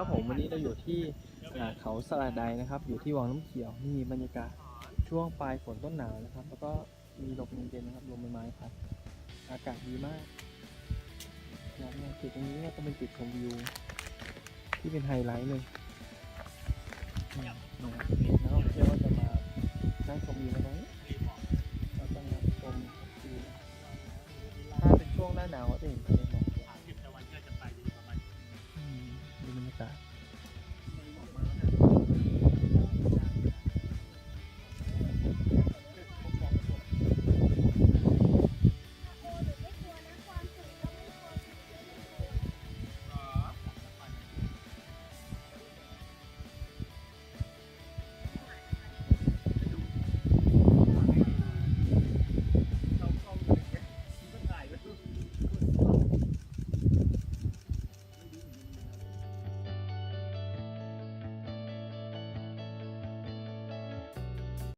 ครับผมวันนี้เราอยู่ที่เขาสะใดนะครับอยู่ที่วังน้ำเขียวนี่บรรยากาศช่วงปลายฝนต้นหนาวนะครับแล้วก็มีลมเย็นๆนะครับลมใบไม้พัดอากาศดีมากนะครับเนี่ยจุดตรงนี้เนี่ยก็เป็นจุดชมวิวที่เป็นไฮไลท์เลยนะครับนักท่องเที่ยวก็จะมานั่งชมวิวกันตรงนี้แล้วก็นั่งชมวิวถ้าเป็นช่วงหน้าหนาวก็จะเห็นทะเล